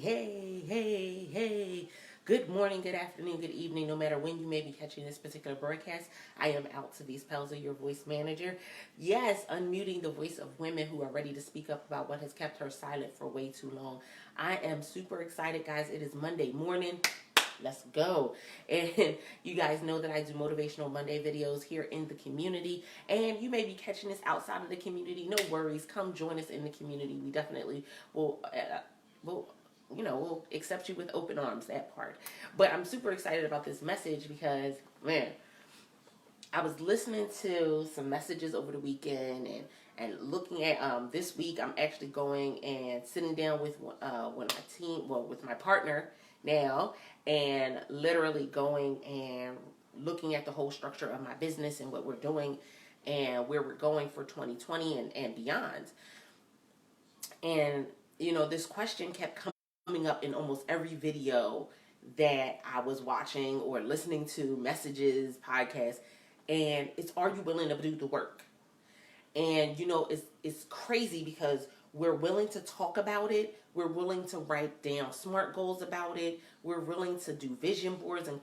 Hey. Good morning, good afternoon, good evening, no matter when you may be catching this particular broadcast. I am Altavis Pelzer, your voice manager. Yes, unmuting the voice of women who are ready to speak up about what has kept her silent for way too long. I am super excited, guys. It is Monday morning. Let's go. And you guys know that I do Motivational Monday videos here in the community. And you may be catching this outside of the community. No worries. Come join us in the community. We definitely will we'll accept you with open arms, that part. But I'm super excited about this message because, man, I was listening to some messages over the weekend and looking at this week. I'm actually going and sitting down with with my partner now, and literally going and looking at the whole structure of my business and what we're doing and where we're going for 2020 and beyond. And this question kept coming up in almost every video that I was watching or listening to, messages, podcasts, and it's, are you willing to do the work? And it's crazy because we're willing to talk about it, we're willing to write down SMART goals about it, we're willing to do vision boards and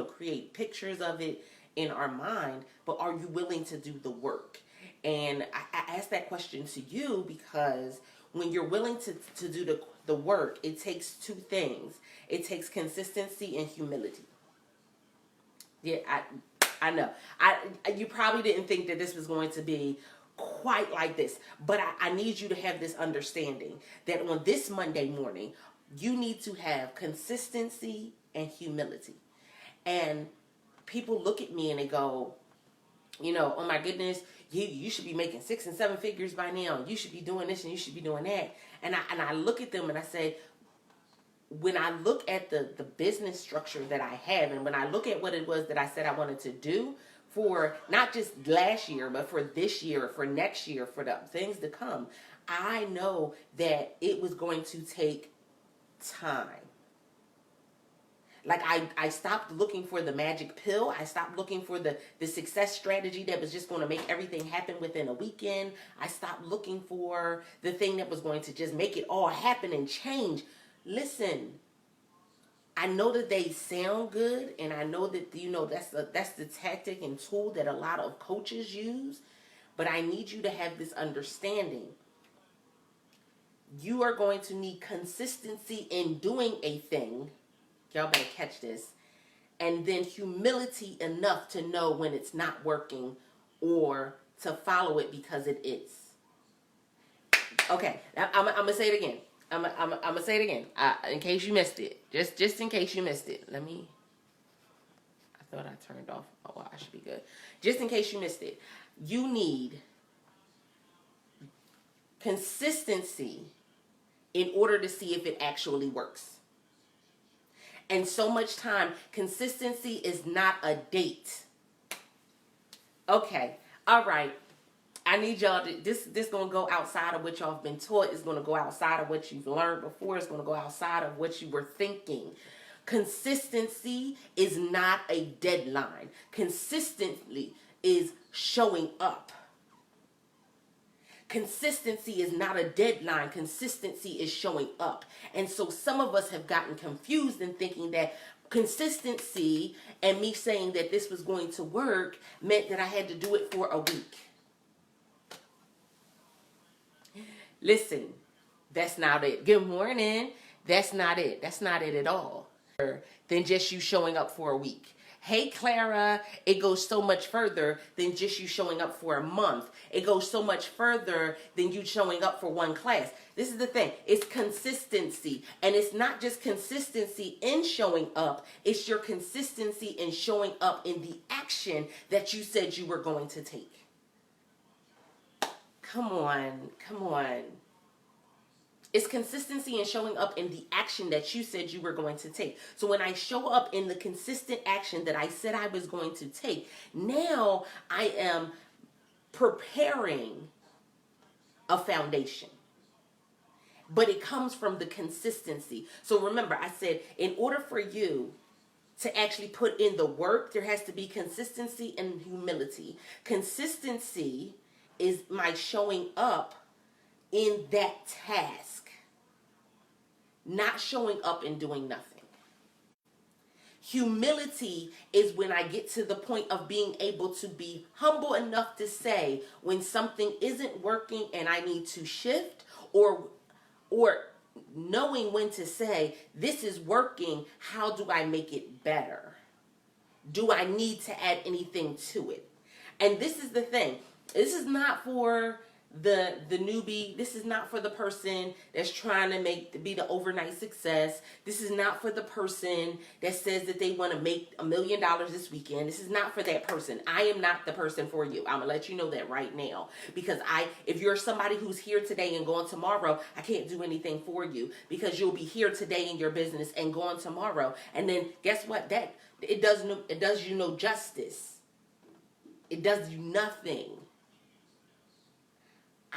create pictures of it in our mind, but are you willing to do the work? And I asked that question to you because when you're willing to do the work, it takes two things. It takes consistency and humility. Yeah, I know. You probably didn't think that this was going to be quite like this, but I need you to have this understanding that on this Monday morning, you need to have consistency and humility. And people look at me and they go, oh my goodness, you should be making 6 and 7 figures by now. You should be doing this and you should be doing that. And I look at them and I say, when I look at the business structure that I have, and when I look at what it was that I said I wanted to do for not just last year, but for this year, for next year, for the things to come, I know that it was going to take time. Like I stopped looking for the magic pill. I stopped looking for the success strategy that was just going to make everything happen within a weekend. I stopped looking for the thing that was going to just make it all happen and change. Listen, I know that they sound good, and I know that that's the tactic and tool that a lot of coaches use, but I need you to have this understanding. You are going to need consistency in doing a thing. Y'all better catch this. And then humility enough to know when it's not working or to follow it because it is. Okay, I'm going to say it again. I'm going to say it again in case you missed it. Just in case you missed it. I thought I turned off. Oh, well, I should be good. Just in case you missed it. You need consistency in order to see if it actually works. And so much time, consistency is not a date. Okay, all right. I need y'all to, this going to go outside of what y'all have been taught. It's going to go outside of what you've learned before. It's going to go outside of what you were thinking. Consistency is not a deadline. Consistently is showing up. Consistency is not a deadline. Consistency is showing up. And so some of us have gotten confused in thinking that consistency and me saying that this was going to work meant that I had to do it for a week. Listen, that's not it. Good morning. That's not it. That's not it at all. Than just you showing up for a week. Hey, Clara, it goes so much further than just you showing up for a month. It goes so much further than you showing up for one class. This is the thing. It's consistency. And it's not just consistency in showing up. It's your consistency in showing up in the action that you said you were going to take. Come on. It's consistency in showing up in the action that you said you were going to take. So when I show up in the consistent action that I said I was going to take, now I am preparing a foundation. But it comes from the consistency. So remember, I said in order for you to actually put in the work, there has to be consistency and humility. Consistency is my showing up in that task. not showing up and doing nothing. Humility is when I get to the point of being able to be humble enough to say when something isn't working and I need to shift, or knowing when to say this is working, how do I make it better? Do I need to add anything to it? And this is the thing. This is not for the newbie. This is not for the person that's trying to be the overnight success. This is not for the person that says that they want to make $1 million this weekend. This is not for that person. I am not the person for you. I'm gonna let you know that right now, because if you're somebody who's here today and gone tomorrow, I can't do anything for you, because you'll be here today in your business and gone tomorrow. And then guess what? That it does you no justice. It does you nothing.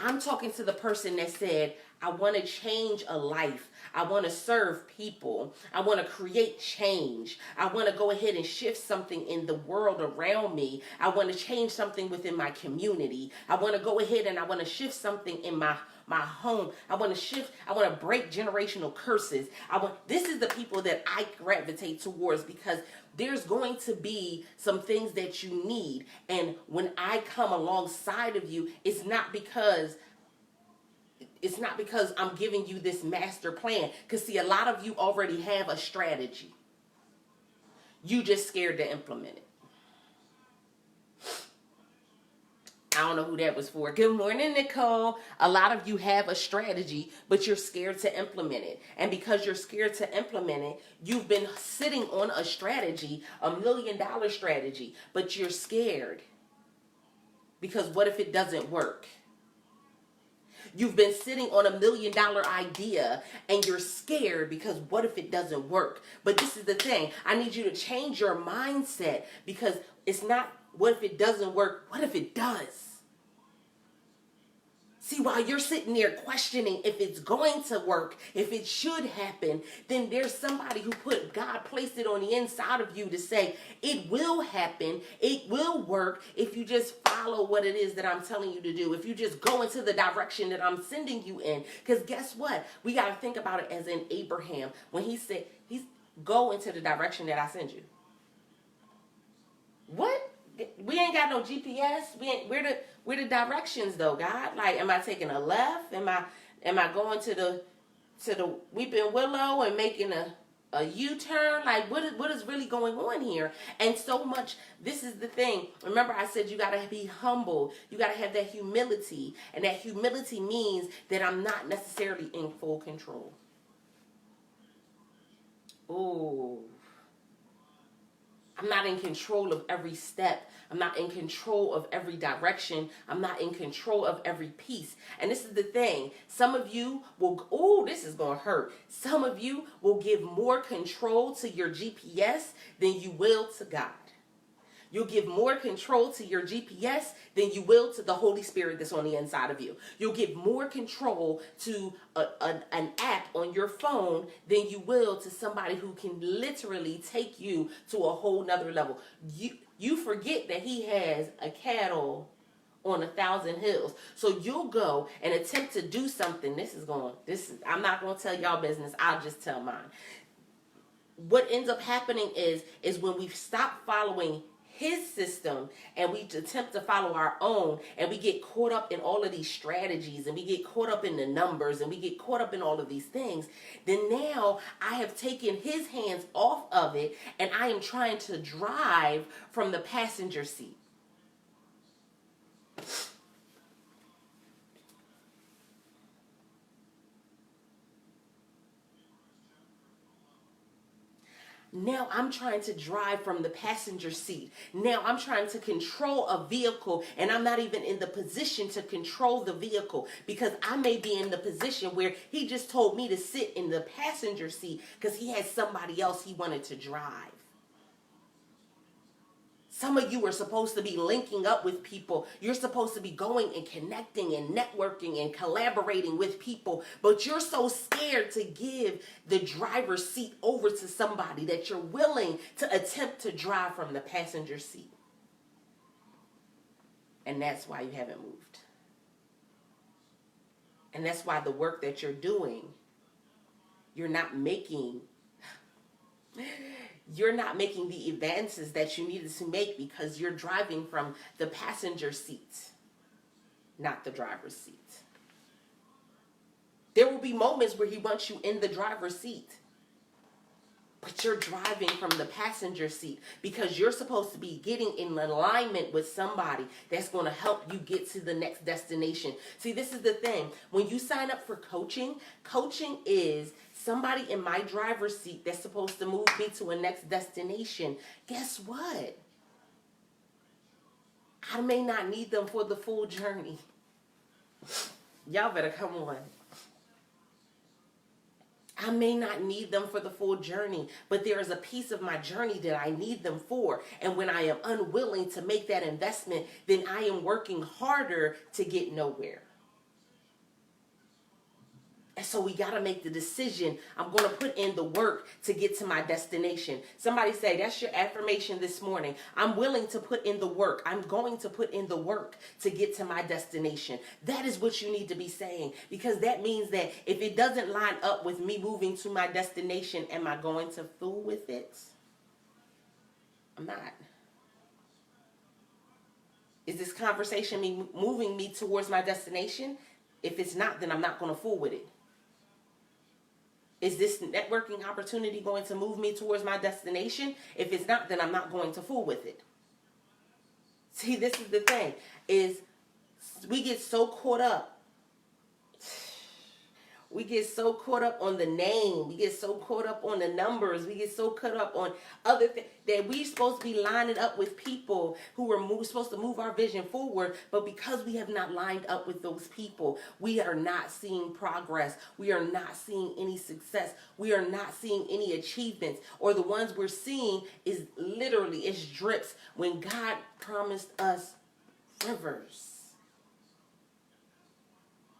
I'm talking to the person that said, I want to change a life. I want to serve people. I want to create change. I want to go ahead and shift something in the world around me. I want to change something within my community. I want to go ahead and I want to shift something in my home. I want to break generational curses. This is the people that I gravitate towards, because there's going to be some things that you need. And when I come alongside of you, it's not because I'm giving you this master plan. Because see, a lot of you already have a strategy. You just scared to implement it. I don't know who that was for. Good morning, Nicole. A lot of you have a strategy, but you're scared to implement it. And because you're scared to implement it, you've been sitting on a strategy, $1 million strategy, but you're scared. Because what if it doesn't work? You've been sitting on $1 million idea and you're scared because what if it doesn't work? But this is the thing. I need you to change your mindset, because it's not what if it doesn't work, what if it does? See, while you're sitting there questioning if it's going to work, if it should happen, then there's somebody God placed it on the inside of you to say, it will happen, it will work if you just follow what it is that I'm telling you to do, if you just go into the direction that I'm sending you in. Because guess what? We got to think about it as in Abraham, when he said, go into the direction that I send you. What? We ain't got no GPS. Where the directions though, God? Like, am I taking a left? Am I going to the Weeping Willow and making a U-turn? Like, what is really going on here? And so much. This is the thing. Remember, I said you gotta be humble. You gotta have that humility, and that humility means that I'm not necessarily in full control. Ooh. I'm not in control of every step. I'm not in control of every direction. I'm not in control of every piece. And this is the thing. Some of you will, this is going to hurt. Some of you will give more control to your GPS than you will to God. You'll give more control to your GPS than you will to the Holy Spirit that's on the inside of you. You'll give more control to an app on your phone than you will to somebody who can literally take you to a whole nother level. You forget that he has a cattle on 1,000 hills. So you'll go and attempt to do something. I'm not going to tell y'all business. I'll just tell mine. What ends up happening is when we stop following his system and we attempt to follow our own, and we get caught up in all of these strategies, and we get caught up in the numbers, and we get caught up in all of these things, then now I have taken his hands off of it, and I am trying to drive from the passenger seat. Now I'm trying to drive from the passenger seat. Now I'm trying to control a vehicle, and I'm not even in the position to control the vehicle, because I may be in the position where he just told me to sit in the passenger seat because he had somebody else he wanted to drive. Some of you are supposed to be linking up with people. You're supposed to be going and connecting and networking and collaborating with people, but you're so scared to give the driver's seat over to somebody that you're willing to attempt to drive from the passenger seat. And that's why you haven't moved. And that's why the work that you're doing, you're not making the advances that you needed to make because you're driving from the passenger seat, not the driver's seat. There will be moments where he wants you in the driver's seat, but you're driving from the passenger seat because you're supposed to be getting in alignment with somebody that's going to help you get to the next destination. See, this is the thing. When you sign up for coaching, coaching is somebody in my driver's seat that's supposed to move me to a next destination. Guess what? I may not need them for the full journey. Y'all better come on. I may not need them for the full journey, but there is a piece of my journey that I need them for. And when I am unwilling to make that investment, then I am working harder to get nowhere. And so we got to make the decision. I'm going to put in the work to get to my destination. Somebody say, that's your affirmation this morning. I'm willing to put in the work. I'm going to put in the work to get to my destination. That is what you need to be saying, because that means that if it doesn't line up with me moving to my destination, am I going to fool with it? I'm not. Is this conversation moving me towards my destination? If it's not, then I'm not going to fool with it. Is this networking opportunity going to move me towards my destination? If it's not, then I'm not going to fool with it. See, this is the thing, is we get so caught up. We get so caught up on the name. We get so caught up on the numbers. We get so caught up on other things that we're supposed to be lining up with people who are supposed to move our vision forward. But because we have not lined up with those people, we are not seeing progress. We are not seeing any success. We are not seeing any achievements. Or the ones we're seeing is literally, it's drips when God promised us rivers.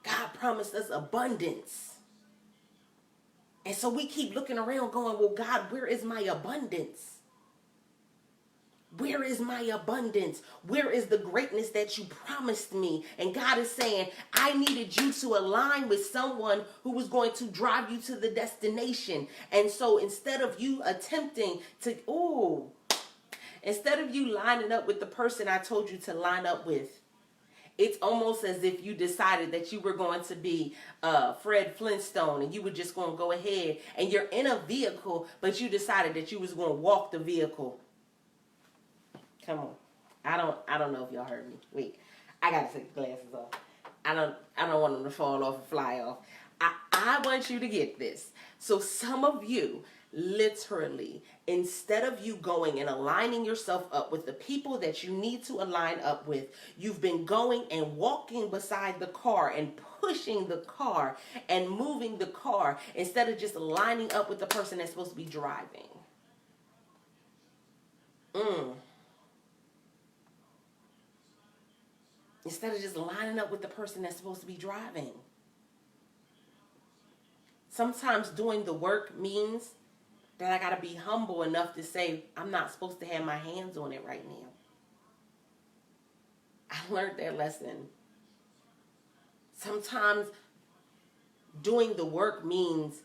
God promised us abundance. And so we keep looking around going, well, God, where is my abundance? Where is my abundance? Where is the greatness that you promised me? And God is saying, I needed you to align with someone who was going to drive you to the destination. And so instead of you attempting to, instead of you lining up with the person I told you to line up with, it's almost as if you decided that you were going to be Fred Flintstone and you were just going to go ahead and you're in a vehicle, but you decided that you was going to walk the vehicle. Come on. I don't know if y'all heard me. Wait, I got to take the glasses off. I don't want them to fall off and fly off. I want you to get this. So some of you, literally, instead of you going and aligning yourself up with the people that you need to align up with, you've been going and walking beside the car and pushing the car and moving the car instead of just lining up with the person that's supposed to be driving. Instead of just lining up with the person that's supposed to be driving. Sometimes doing the work means that I got to be humble enough to say, I'm not supposed to have my hands on it right now. I learned that lesson. Sometimes doing the work means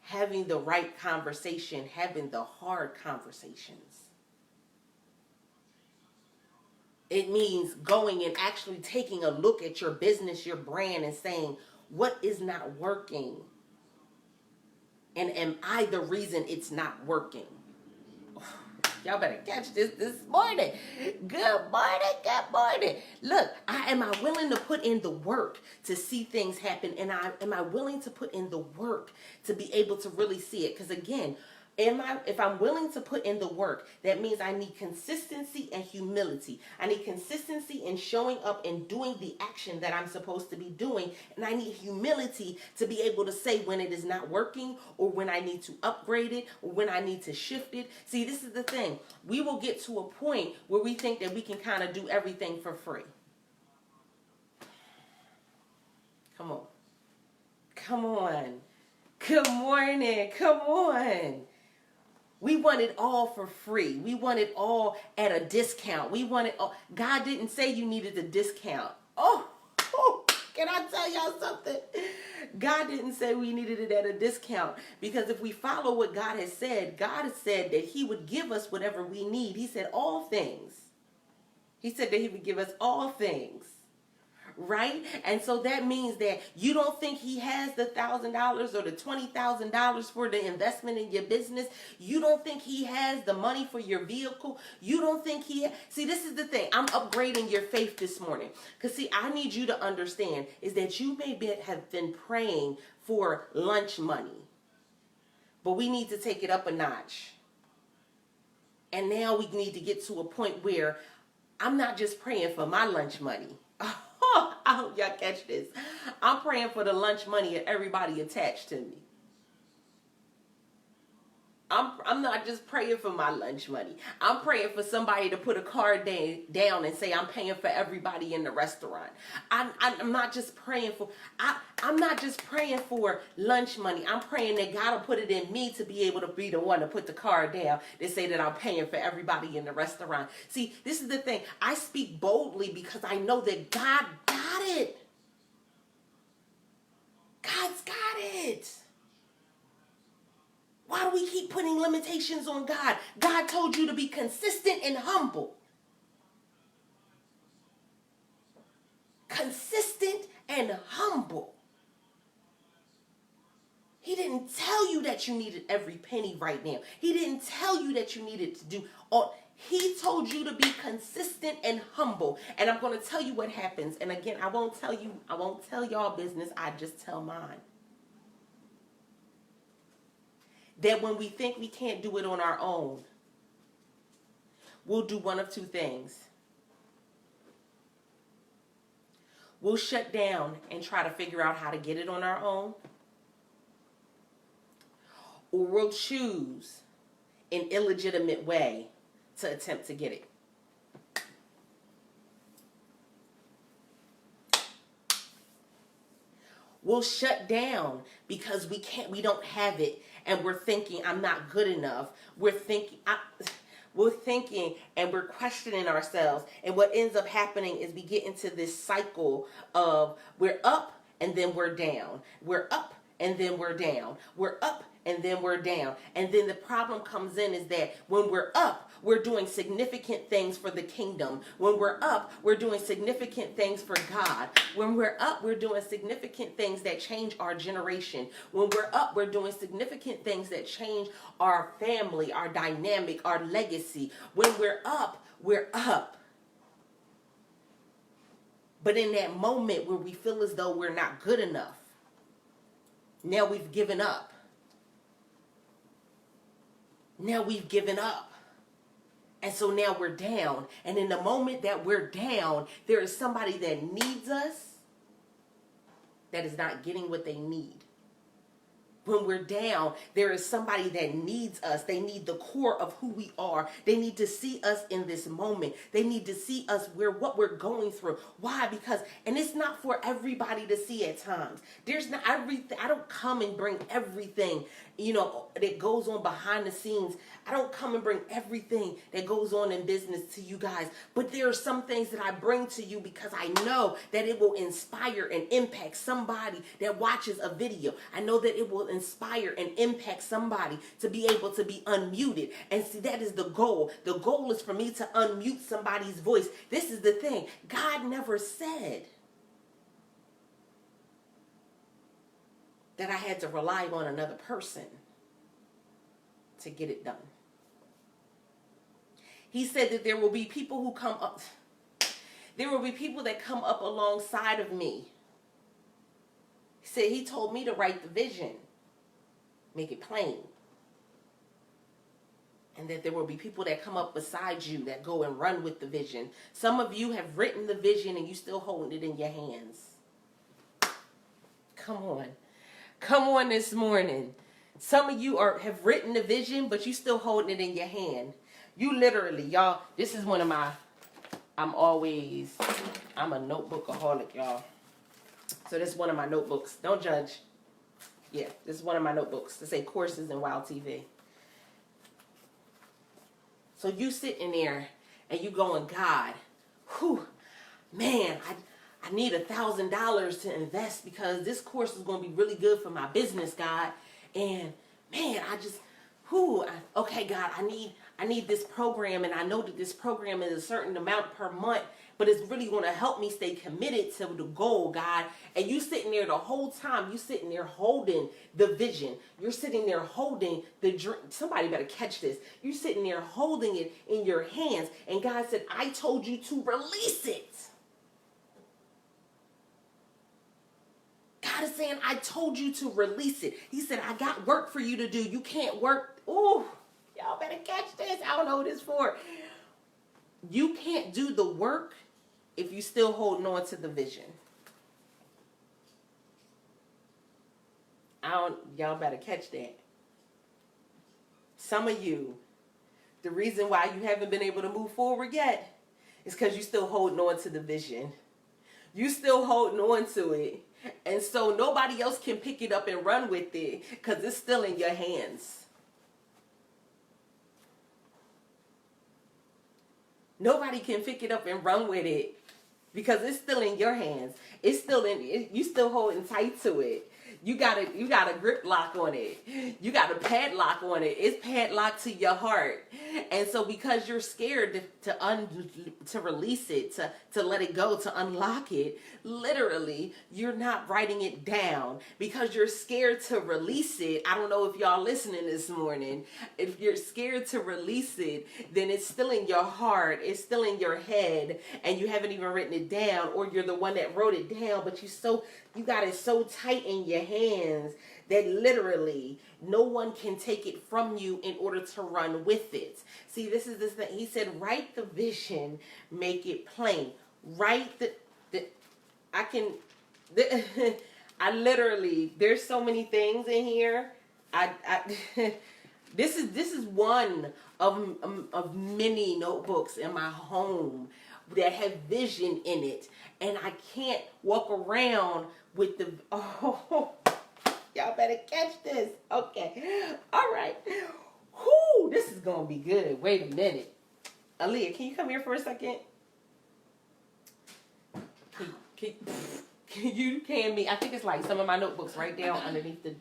having the right conversation, having the hard conversations. It means going and actually taking a look at your business, your brand, and saying, what is not working? And am I the reason it's not working? Y'all better catch this morning. Good morning, good morning. Look, am I willing to put in the work to see things happen? And am I willing to put in the work to be able to really see it? Because again, if I'm willing to put in the work, that means I need consistency and humility. I need consistency in showing up and doing the action that I'm supposed to be doing. And I need humility to be able to say when it is not working, or when I need to upgrade it, or when I need to shift it. See, this is the thing. We will get to a point where we think that we can kind of do everything for free. Come on. Come on. Good morning. Come on. We want it all for free. We want it all at a discount. We want it all. God didn't say you needed a discount. Oh, Can I tell y'all something? God didn't say we needed it at a discount, because if we follow what God has said that he would give us whatever we need. He said all things. He said that he would give us all things. Right? And so that means that you don't think he has the $1,000 or the $20,000 for the investment in your business. You don't think he has the money for your vehicle. You don't think see, this is the thing. I'm upgrading your faith this morning. Because see, I need you to understand is that you may have been praying for lunch money, but we need to take it up a notch. And now we need to get to a point where I'm not just praying for my lunch money. Oh, I hope y'all catch this. I'm praying for the lunch money of everybody attached to me. I'm not just praying for my lunch money. I'm praying for somebody to put a card down and say I'm paying for everybody in the restaurant. I'm not just praying for I'm not just praying for lunch money. I'm praying that God will put it in me to be able to be the one to put the card down to say that I'm paying for everybody in the restaurant. See, this is the thing. I speak boldly because I know that God got it. God's got it. Why do we keep putting limitations on God? God told you to be consistent and humble. Consistent and humble. He didn't tell you that you needed every penny right now. He didn't tell you that you needed to do all. He told you to be consistent and humble. And I'm going to tell you what happens. And again, I won't tell y'all business. I just tell mine. That when we think we can't do it on our own, we'll do one of two things. We'll shut down and try to figure out how to get it on our own. Or we'll choose an illegitimate way to attempt to get it. We'll shut down because we don't have it, and we're thinking I'm not good enough. We're thinking and we're questioning ourselves, and what ends up happening is we get into this cycle of we're up and then we're down. We're up and then we're down. We're up and then we're down. And then the problem comes in is that when we're up, we're doing significant things for the kingdom. When we're up, we're doing significant things for God. When we're up, we're doing significant things that change our generation. When we're up, we're doing significant things that change our family, our dynamic, our legacy. When we're up, we're up. But in that moment where we feel as though we're not good enough, now we've given up. Now we've given up. And so now we're down. And in the moment that we're down, there is somebody that needs us that is not getting what they need. When we're down, there is somebody that needs us. They need the core of who we are. They need to see us in this moment. They need to see us what we're going through. Why? Because, and it's not for everybody to see at times. There's not everything. I don't come and bring everything, that goes on behind the scenes. I don't come and bring everything that goes on in business to you guys. But there are some things that I bring to you because I know that it will inspire and impact somebody that watches a video. I know that it will inspire and impact somebody to be able to be unmuted. And see, that is the goal. The goal is for me to unmute somebody's voice. This is the thing. God never said that I had to rely on another person to get it done. He said that there will be people who come up. There will be people that come up alongside of me. He said he told me to write the vision. Make it plain. And that there will be people that come up beside you that go and run with the vision. Some of you have written the vision and you still holding it in your hands. Come on. Come on this morning. Some of you have written the vision, but you still holding it in your hand. You literally, y'all, this is one of my, I'm a notebookaholic, y'all. So this is one of my notebooks. Don't judge. Yeah, this is one of my notebooks to say courses in Wild TV. So you sitting there and you going, God, whew, man, I need $1,000 to invest because this course is going to be really good for my business, God. And man, okay, God, I need this program, and I know that this program is a certain amount per month, but it's really going to help me stay committed to the goal, God. And you sitting there the whole time, you sitting there holding the vision. You're sitting there holding the dream. Somebody better catch this. You're sitting there holding it in your hands. And God said, I told you to release it. God is saying, I told you to release it. He said, I got work for you to do. You can't work. Ooh, y'all better catch this. I don't know what it's for. You can't do the work if you still holding on to the vision. Y'all better catch that. Some of you, the reason why you haven't been able to move forward yet is because you're still holding on to the vision. You still holding on to it. And so nobody else can pick it up and run with it because it's still in your hands. Nobody can pick it up and run with it because it's still in your hands. It's still you still holding tight to it. You got a grip lock on it. You got a padlock on it. It's padlocked to your heart. And so because you're scared to release it, to let it go, to unlock it, literally, you're not writing it down because you're scared to release it. I don't know if y'all listening this morning. If you're scared to release it, then it's still in your heart. It's still in your head, and you haven't even written it down, or you're the one that wrote it down, but you got it so tight in your hands that literally no one can take it from you in order to run with it. See, this is this thing. He said, write the vision, make it plain. Write I literally, there's so many things in here. This is one of many notebooks in my home that have vision in it, and I can't walk around with y'all better catch this. Okay, all right. Whoo, this is gonna be good. Wait a minute, Aaliyah, can you come here for a second? Can you hand me? I think it's like some of my notebooks right down underneath the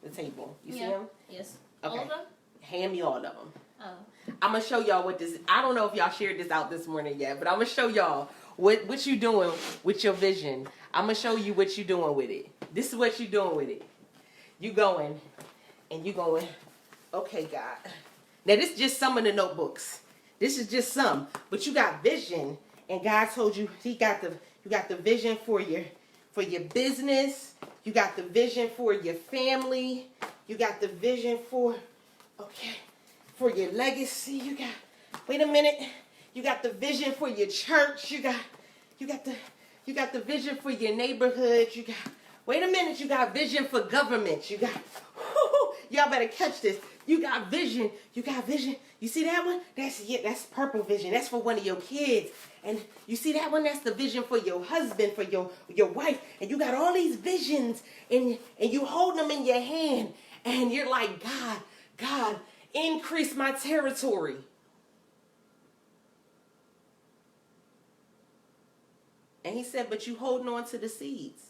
table. You see them? Yes. Okay. All of them? Hand me all of them. Oh. I'm gonna show y'all what this. I don't know if y'all shared this out this morning yet, but I'm gonna show y'all what you doing with your vision. I'm gonna show you what you doing with it. This is what you doing with it. You going, and you going. Okay, God. Now this is just some of the notebooks. This is just some, but you got vision, and God told you you got the vision for your business. You got the vision for your family. You got the vision for your legacy. You got the vision for your church. You got the vision for your neighborhood. You got vision for government. Y'all better catch this. You got vision. You see that one? That's purple vision. That's for one of your kids. And you see that one? That's the vision for your husband, for your wife. And you got all these visions, and you hold them in your hand, and you're like, God, increase my territory. And he said, but you holding on to the seeds.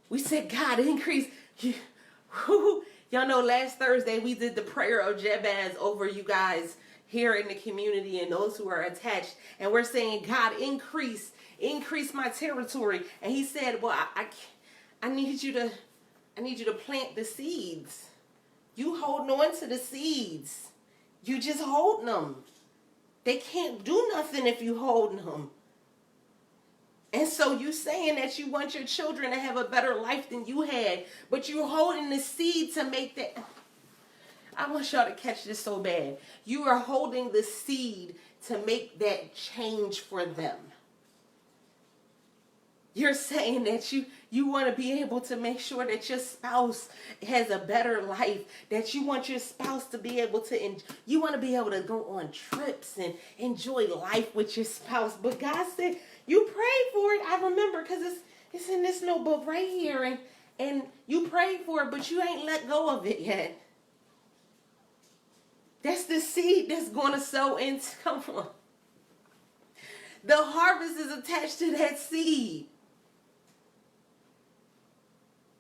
We said, God, increase. Y'all know last Thursday we did the prayer of Jabez over you guys here in the community and those who are attached. And we're saying, God, increase my territory. And he said, well, I need you to plant the seeds. You holding on to the seeds. You just holding them. They can't do nothing if you holding them. And so you saying that you want your children to have a better life than you had, but you're holding the seed to make that. I want y'all to catch this so bad. You are holding the seed to make that change for them. You're saying that you want to be able to make sure that your spouse has a better life, that you want your spouse to be able to, you want to be able to go on trips and enjoy life with your spouse. But God said, you prayed for it. I remember because it's in this notebook right here. And you prayed for it, but you ain't let go of it yet. That's the seed that's going to sow into, come on. The harvest is attached to that seed.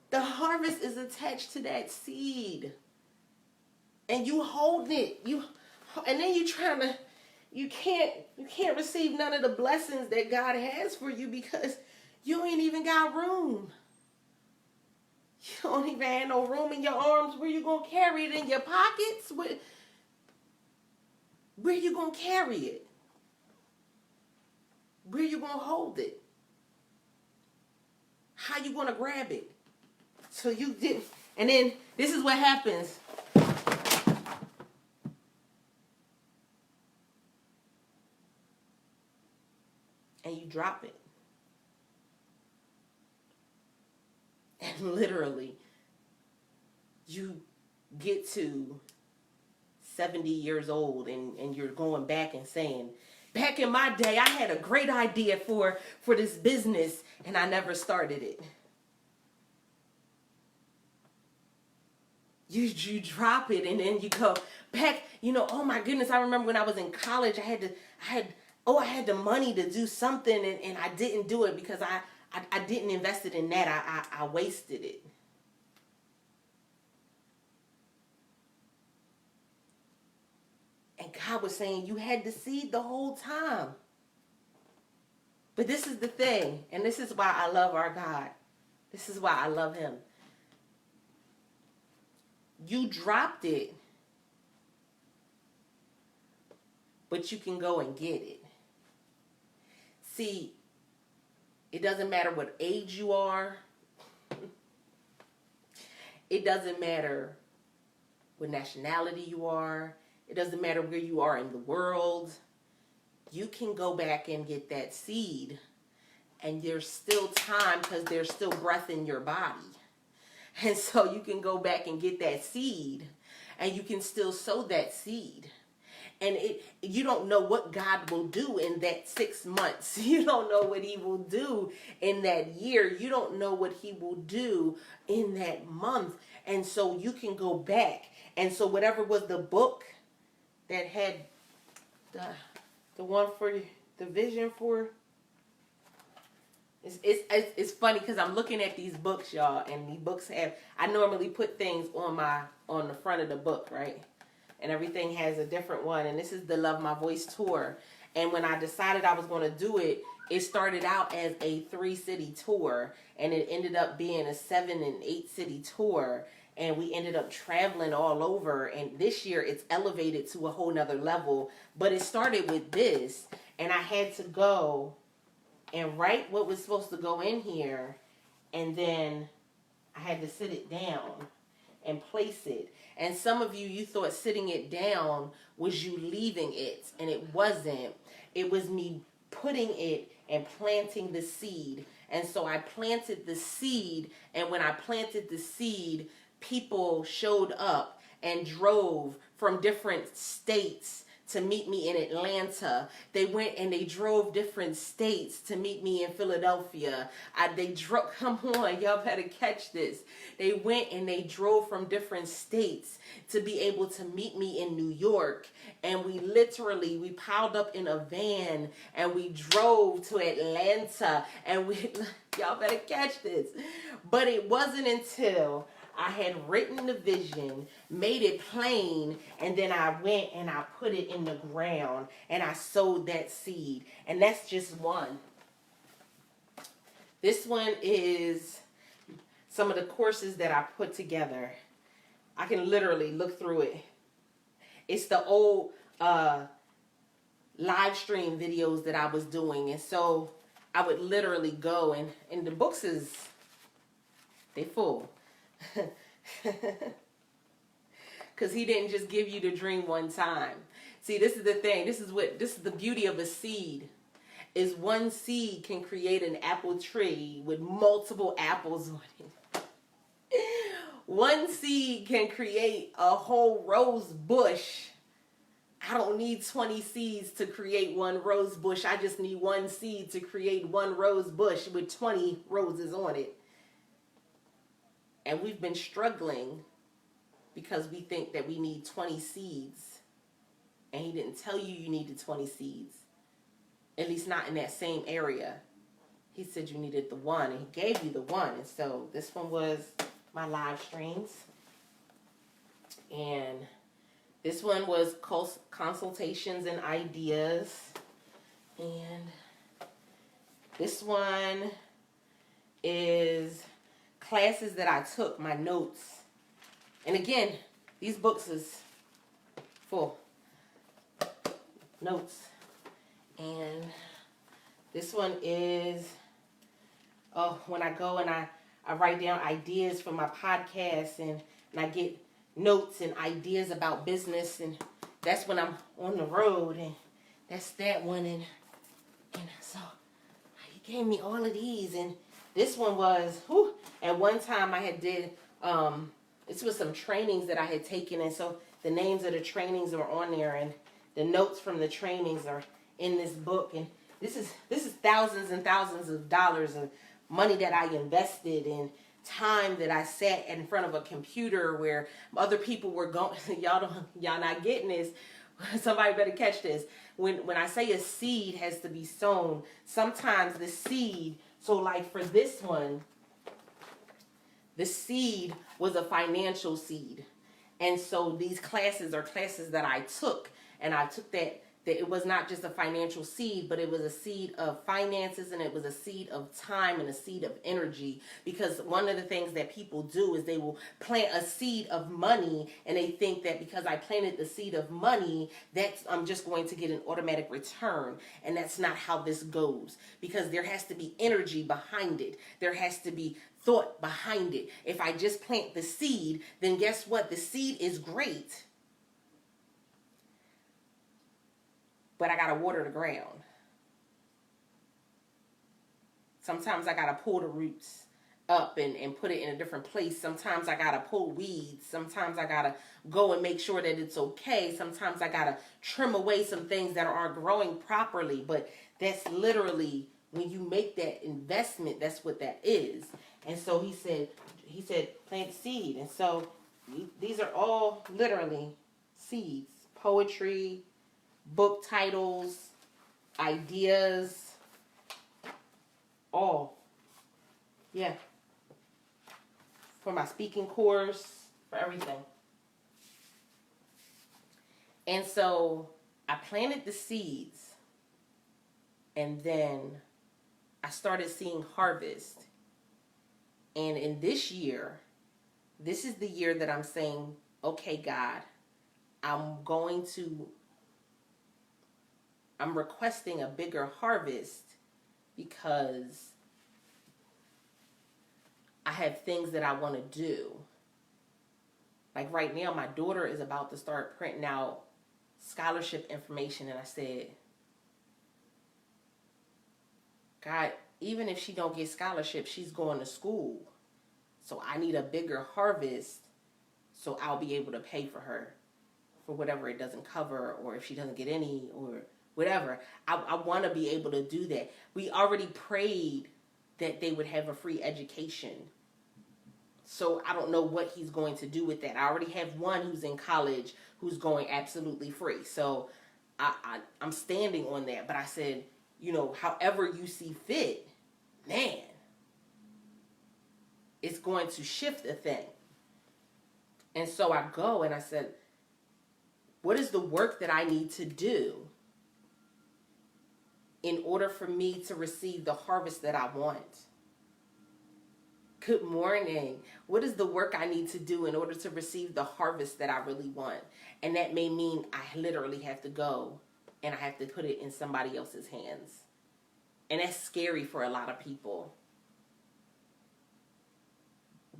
The harvest is attached to that seed. And you hold it. And then you can't receive none of the blessings that God has for you because you ain't even got room. You don't even have no room in your arms. Where you going to carry it? In your pockets? Where you going to carry it? Where you going to hold it? How you going to grab it? So you did. And then this is what happens. And you drop it. And literally, you get to 70 years old and you're going back and saying, back in my day, I had a great idea for this business and I never started it. You drop it and then you go back, oh my goodness, I remember when I was in college, I had the money to do something and I didn't do it because I didn't invest it in that. I wasted it. And God was saying you had the seed the whole time. But this is the thing, and this is why I love our God. This is why I love him. You dropped it, but you can go and get it. See, it doesn't matter what age you are. It doesn't matter what nationality you are. It doesn't matter where you are in the world. You can go back and get that seed. And there's still time because there's still breath in your body. And so you can go back and get that seed. And you can still sow that seed. And you don't know what God will do in that 6 months. You don't know what he will do in that year. You don't know what he will do in that month. And so you can go back. And so whatever was the book that had the one for the vision for, it's funny because I'm looking at these books, y'all, and these books I normally put things on the front of the book, right? And everything has a different one. And this is the Love My Voice tour. And when I decided I was going to do it, it started out as a 3-city tour. And it ended up being a 7 and 8 city tour. And we ended up traveling all over. And this year it's elevated to a whole nother level. But it started with this. And I had to go and write what was supposed to go in here. And then I had to sit it down and place it. And some of you thought sitting it down was you leaving it. And it wasn't. It was me putting it and planting the seed. And so I planted the seed. And when I planted the seed, people showed up and drove from different states to meet me in Atlanta. They went and they drove different states to meet me in Philadelphia. They drove, come on, y'all better catch this. They went and they drove from different states to be able to meet me in New York. And we piled up in a van and we drove to Atlanta and y'all better catch this. But it wasn't until I had written the vision, made it plain, and then I went and I put it in the ground and I sowed that seed. And that's just one. This one is some of the courses that I put together. I can literally look through it. It's the old live stream videos that I was doing. And so I would literally go and the books they full. Because he didn't just give you the dream one time. See, this is the thing. This is the beauty of a seed. Is one seed can create an apple tree with multiple apples on it. One seed can create a whole rose bush. I don't need 20 seeds to create one rose bush. I just need one seed to create one rose bush with 20 roses on it. And we've been struggling because we think that we need 20 seeds and he didn't tell you you needed 20 seeds, at least not in that same area. He said you needed the one, and he gave you the one. And so this one was my live streams. And this one was consultations and ideas. And this one is classes that I took, my notes. And again, these books is full notes. And this one is when I go and I write down ideas for my podcast, and I get notes and ideas about business, and that's when I'm on the road, and that's that one. And so he gave me all of these, and this one was, at one time I had did, this was some trainings that I had taken, and so the names of the trainings are on there, and the notes from the trainings are in this book. And this is thousands and thousands of dollars of money that I invested, in time that I sat in front of a computer where other people were going. Y'all not getting this. Somebody better catch this. When I say a seed has to be sown, sometimes the seed, so like for this one, the seed was a financial seed. And so these classes are classes that I took, and I took that it was not just a financial seed, but it was a seed of finances, and it was a seed of time and a seed of energy. Because one of the things that people do is they will plant a seed of money, and they think that because I planted the seed of money, I'm just going to get an automatic return. And that's not how this goes, because there has to be energy behind it. There has to be thought behind it. If I just plant the seed, then guess what? The seed is great, but I got to water the ground. Sometimes I got to pull the roots up and put it in a different place. Sometimes I got to pull weeds. Sometimes I got to go and make sure that it's okay. Sometimes I got to trim away some things that aren't growing properly. But that's literally, when you make that investment, that's what that is. And so he said plant seed. And so these are all literally seeds. Poetry, book titles, ideas, all. Yeah. For my speaking course, for everything. And so I planted the seeds, and then I started seeing harvest. And in this year, this is the year that I'm saying, okay, God, I'm requesting a bigger harvest, because I have things that I want to do. Like right now, my daughter is about to start printing out scholarship information, and I said, God, even if she don't get scholarship, she's going to school. So I need a bigger harvest so I'll be able to pay for her for whatever it doesn't cover, or if she doesn't get any, or whatever. I want to be able to do that. We already prayed that they would have a free education. So I don't know what he's going to do with that. I already have one who's in college who's going absolutely free. So I'm standing on that. But I said, however you see fit, man, it's going to shift a thing. And so I go and I said, what is the work that I need to do in order for me to receive the harvest that I want? Good morning. What is the work I need to do in order to receive the harvest that I really want? And that may mean I literally have to go and I have to put it in somebody else's hands. And that's scary for a lot of people.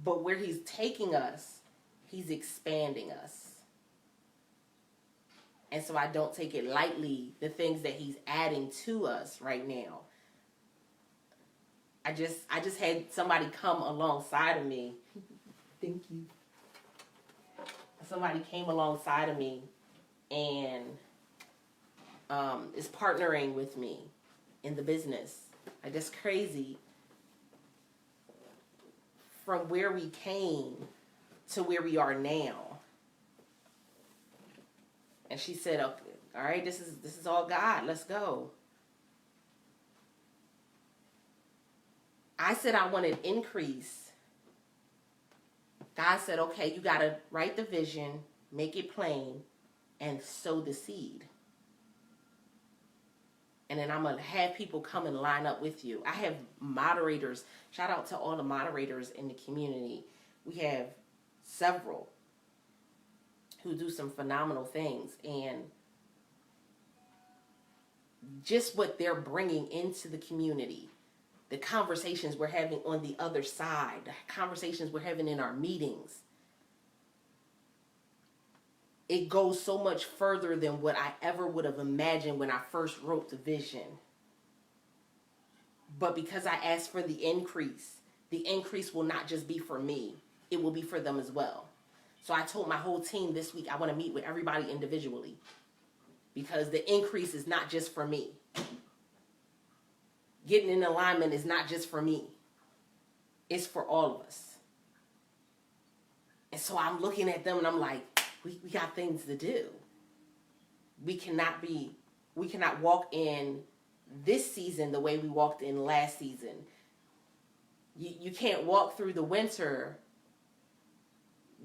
But where he's taking us, he's expanding us. And so I don't take it lightly, the things that he's adding to us right now. I just had somebody come alongside of me. Thank you. Somebody came alongside of me and is partnering with me in the business. Like, that's crazy. From where we came to where we are now. And she said, okay, All right, this is all God. Let's go. I said I wanted increase. God said, okay, you got to write the vision, make it plain, and sow the seed. And then I'm going to have people come and line up with you. I have moderators. Shout out to all the moderators in the community. We have several who do some phenomenal things. And just what they're bringing into the community, the conversations we're having on the other side, the conversations we're having in our meetings, it goes so much further than what I ever would have imagined when I first wrote the vision. But because I asked for the increase will not just be for me, it will be for them as well. So I told my whole team this week I want to meet with everybody individually, because the increase is not just for me. Getting in alignment is not just for me. It's for all of us. And so I'm looking at them and I'm like, we got things to do. We cannot walk in this season the way we walked in last season. You can't walk through the winter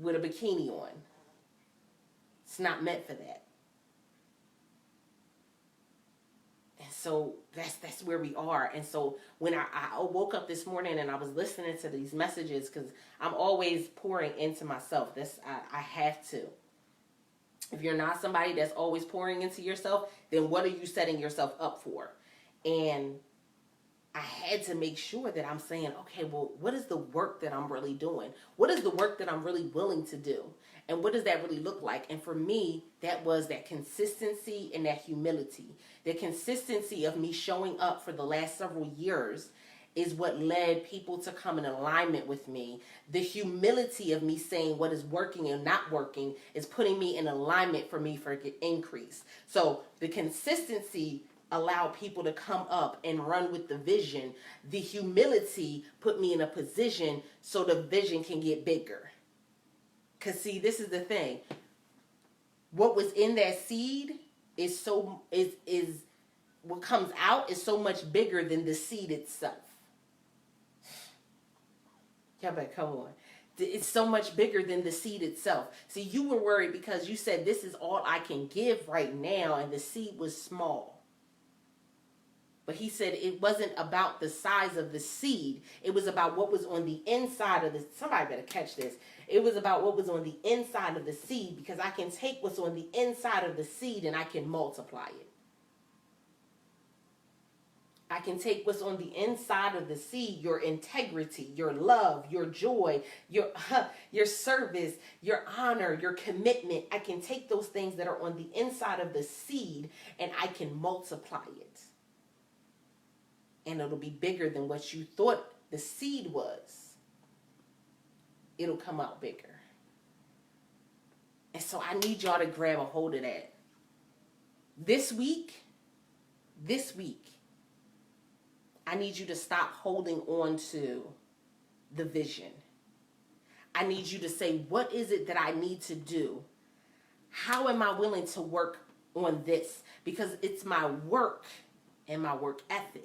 with a bikini on. It's not meant for that. And so that's where we are. And so when I woke up this morning and I was listening to these messages, because I'm always pouring into myself. I have to. If you're not somebody that's always pouring into yourself, then what are you setting yourself up for? And I had to make sure that I'm saying, okay, well, what is the work that I'm really doing? What is the work that I'm really willing to do? And what does that really look like? And for me, that was that consistency and that humility. The consistency of me showing up for the last several years is what led people to come in alignment with me. The humility of me saying what is working and not working is putting me in alignment for me for increase. So the consistency allowed people to come up and run with the vision. The humility put me in a position so the vision can get bigger. Because see, this is the thing. What was in that seed is what comes out is so much bigger than the seed itself. Y'all better come on. It's so much bigger than the seed itself. See, you were worried because you said this is all I can give right now, and the seed was small. But he said it wasn't about the size of the seed. It was about what was on the inside of the... Somebody better catch this. It was about what was on the inside of the seed, because I can take what's on the inside of the seed and I can multiply it. I can take what's on the inside of the seed, your integrity, your love, your joy, your service, your honor, your commitment. I can take those things that are on the inside of the seed and I can multiply it. And it'll be bigger than what you thought the seed was. It'll come out bigger. And so I need y'all to grab a hold of that. This week, I need you to stop holding on to the vision. I need you to say, what is it that I need to do? How am I willing to work on this? Because it's my work and my work ethic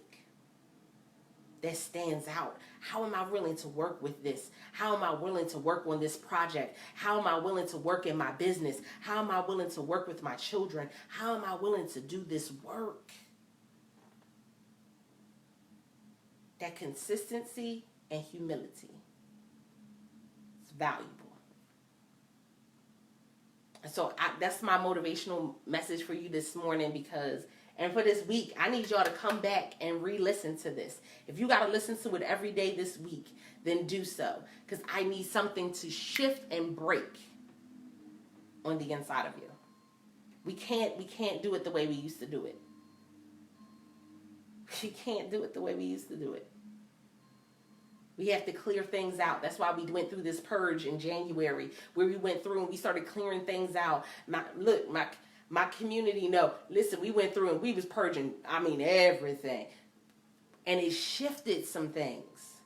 that stands out. How am I willing to work with this? How am I willing to work on this project? How am I willing to work in my business? How am I willing to work with my children? How am I willing to do this work? That consistency and humility is valuable. And so that's my motivational message for you this morning, and for this week, I need y'all to come back and re-listen to this. If you got to listen to it every day this week, then do so. Because I need something to shift and break on the inside of you. We can't do it the way we used to do it. We can't do it the way we used to do it. We have to clear things out. That's why we went through this purge in January, where we went through and we started clearing things out. My community know. Listen, we went through and we was purging, everything. And it shifted some things.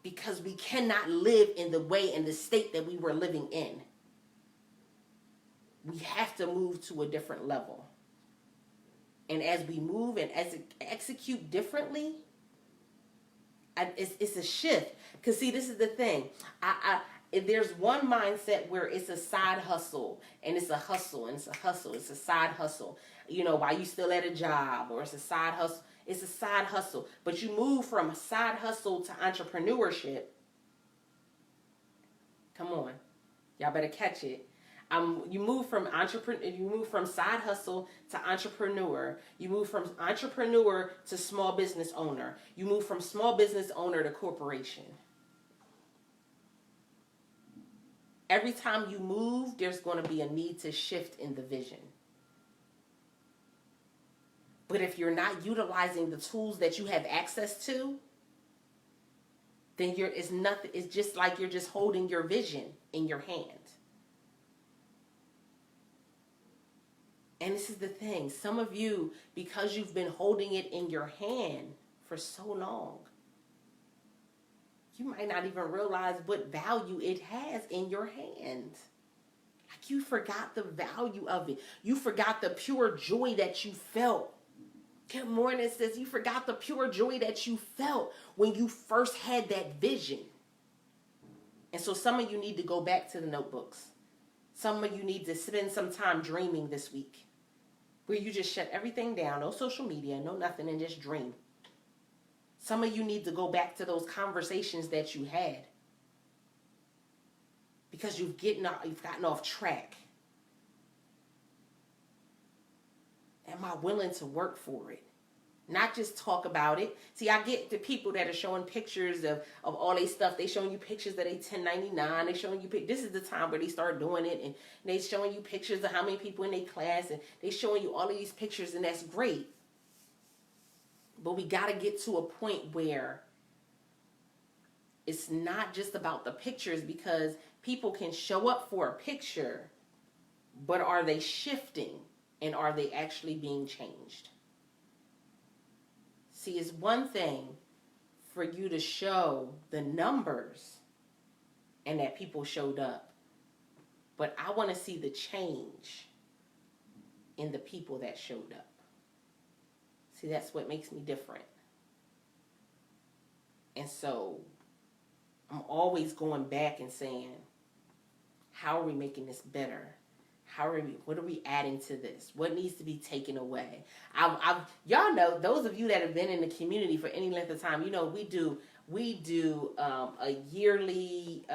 Because we cannot live in the way and the state that we were living in. we have to move to a different level. And as we move and as execute differently, it's a shift. Because see, this is the thing. There's one mindset where it's a side hustle, and it's a hustle, and it's a hustle. It's a side hustle. You know, while you still at a job, or it's a side hustle. It's a side hustle. But you move from side hustle to entrepreneurship. Come on. Y'all better catch it. You move from side hustle to entrepreneur. You move from entrepreneur to small business owner. You move from small business owner to corporation. Every time you move, there's going to be a need to shift in the vision. But if you're not utilizing the tools that you have access to, then it's just like you're just holding your vision in your hand. And this is the thing. Some of you, because you've been holding it in your hand for so long, you might not even realize what value it has in your hand. Like you forgot the value of it. You forgot the pure joy that you felt. Good morning, sis. You forgot the pure joy that you felt when you first had that vision. And so some of you need to go back to the notebooks. Some of you need to spend some time dreaming this week, where you just shut everything down, no social media, no nothing, and just dream. Some of you need to go back to those conversations that you had, because you've gotten off track. Am I willing to work for it? Not just talk about it. See, I get the people that are showing pictures of all their stuff. They showing you pictures that they 1099. They showing you this is the time where they start doing it, and they showing you pictures of how many people in their class, and they showing you all of these pictures, and that's great. But we got to get to a point where it's not just about the pictures, because people can show up for a picture, but are they shifting, and are they actually being changed? See, it's one thing for you to show the numbers and that people showed up, but I want to see the change in the people that showed up. See, that's what makes me different. And so I'm always going back and saying, how are we making this better? What are we adding to this? What needs to be taken away? Y'all know, those of you that have been in the community for any length of time, you know, we do a yearly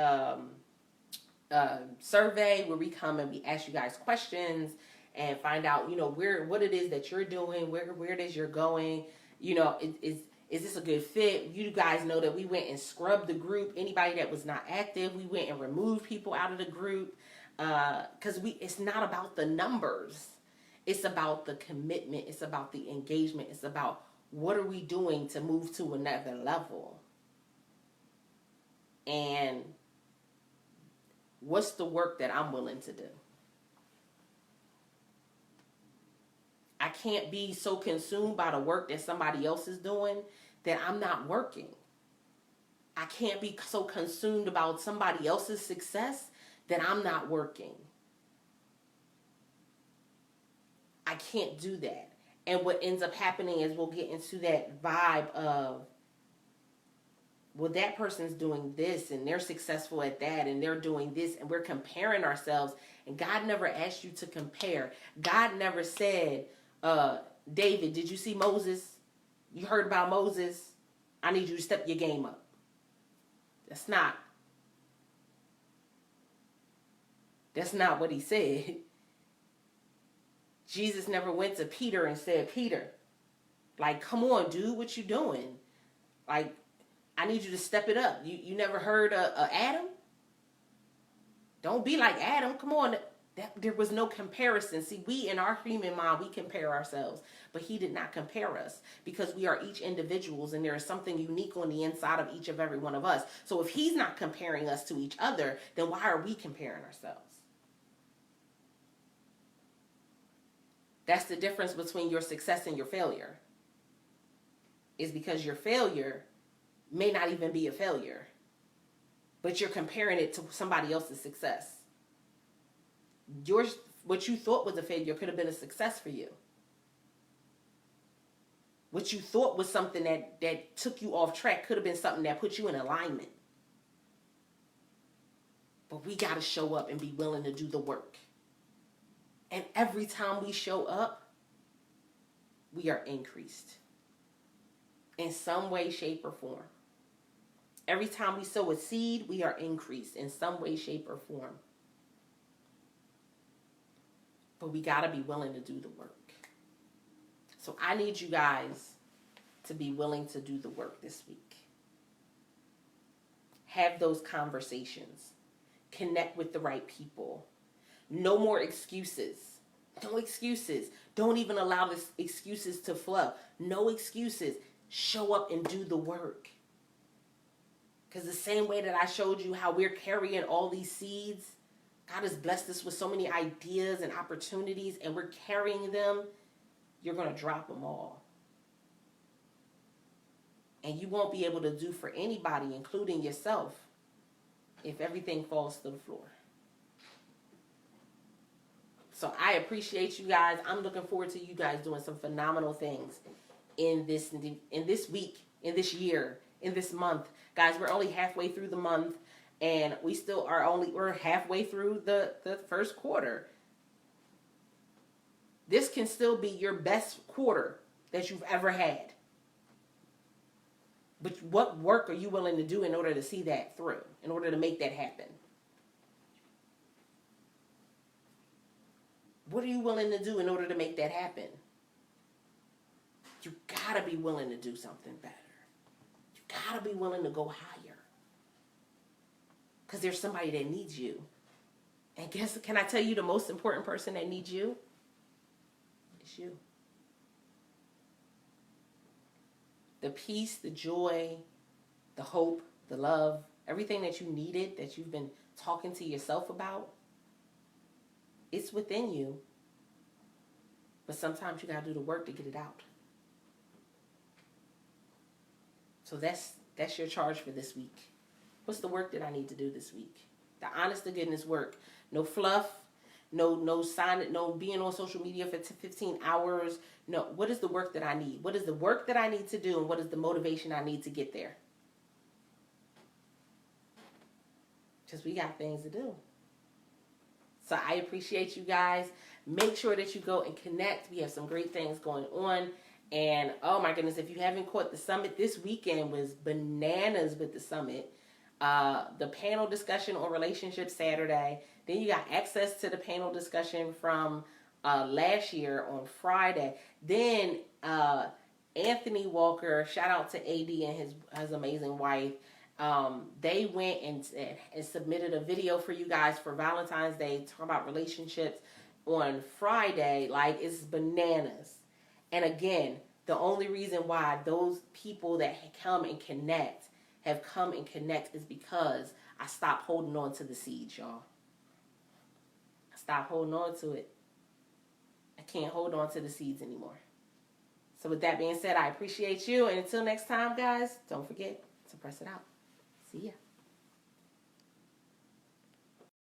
survey where we come and we ask you guys questions and find out, you know, what it is that you're doing, where it is you're going. You know, is this a good fit? You guys know that we went and scrubbed the group. Anybody that was not active, we went and removed people out of the group. Because it's not about the numbers. It's about the commitment. It's about the engagement. It's about what are we doing to move to another level. And what's the work that I'm willing to do? I can't be so consumed by the work that somebody else is doing that I'm not working. I can't be so consumed about somebody else's success that I'm not working. I can't do that. And what ends up happening is we'll get into that vibe of, well, that person's doing this and they're successful at that and they're doing this, and we're comparing ourselves. And God never asked you to compare. God never said, David, did you see Moses? You heard about Moses? I need you to step your game up. That's not what he said. Jesus never went to Peter and said, Peter, like, come on, dude, what you doing? Like, I need you to step it up. You never heard of Adam? Don't be like Adam. Come on. There was no comparison. See, we in our human mind, we compare ourselves. But he did not compare us, because we are each individuals and there is something unique on the inside of each of every one of us. So if he's not comparing us to each other, then why are we comparing ourselves? That's the difference between your success and your failure. Is because your failure may not even be a failure, but you're comparing it to somebody else's success. what you thought was a failure could have been a success for you. What you thought was something that took you off track could have been something that put you in alignment. But we got to show up and be willing to do the work. And every time we show up, we are increased in some way, shape, or form. Every time we sow a seed, we are increased in some way, shape, or form. But we got to be willing to do the work. So I need you guys to be willing to do the work this week. Have those conversations. Connect with the right people. No more excuses. No excuses. Don't even allow the excuses to flow. No excuses. Show up and do the work. Because the same way that I showed you how we're carrying all these seeds, God has blessed us with so many ideas and opportunities, and we're carrying them. You're going to drop them all. And you won't be able to do for anybody, including yourself, if everything falls to the floor. So I appreciate you guys. I'm looking forward to you guys doing some phenomenal things in this week, in this year, in this month. Guys, we're only halfway through the month, and we're halfway through the first quarter. This can still be your best quarter that you've ever had. But what work are you willing to do in order to see that through, in order to make that happen? What are you willing to do in order to make that happen? You gotta be willing to do something better. You gotta be willing to go higher. Because there's somebody that needs you. And can I tell you the most important person that needs you? It's you. The peace, the joy, the hope, the love, everything that you needed, that you've been talking to yourself about, it's within you. But sometimes you got to do the work to get it out. So that's your charge for this week. What's the work that I need to do this week? The honest to goodness work. No fluff. No sign. No being on social media for 15 hours. No. What is the work that I need? What is the work that I need to do, and what is the motivation I need to get there? Because we got things to do. So I appreciate you guys. Make sure that you go and connect. We have some great things going on. And oh my goodness, if you haven't caught the summit, this weekend was bananas with the summit. The panel discussion on relationships Saturday. Then you got access to the panel discussion from last year on Friday. Then Anthony Walker, shout out to AD and his amazing wife. They went and submitted a video for you guys for Valentine's Day, talking about relationships on Friday. Like, it's bananas. And again, the only reason why those people that come and connect have come and connect is because I stopped holding on to the seeds, y'all. I stopped holding on to it. I can't hold on to the seeds anymore. So with that being said, I appreciate you. And until next time, guys, don't forget to press it out. See ya.